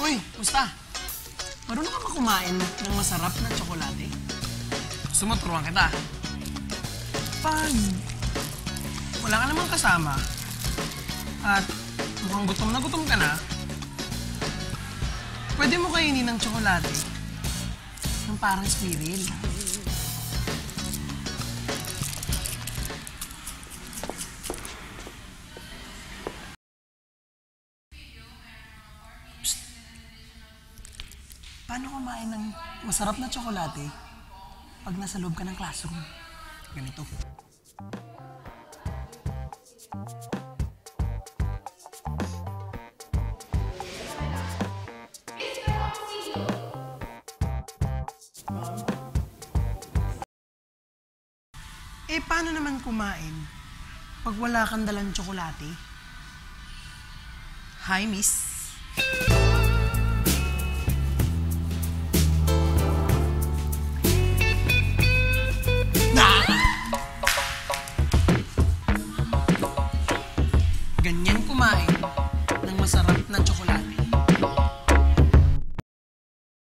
Uy, musta? Marunong ka ba kumain ng masarap na tsokolate? Gusto mo turuan kita? Pag wala ka namang kasama at mukhang gutom ka na, pwede mo kainin ng tsokolate ng parang squirrel. Paano kumain ng masarap na tsokolate pag nasa loob ka ng classroom? Ganito. Paano naman kumain pag wala kang dalang tsokolate? Hi, miss. Ganyan kumain ng masarap na tsokolate.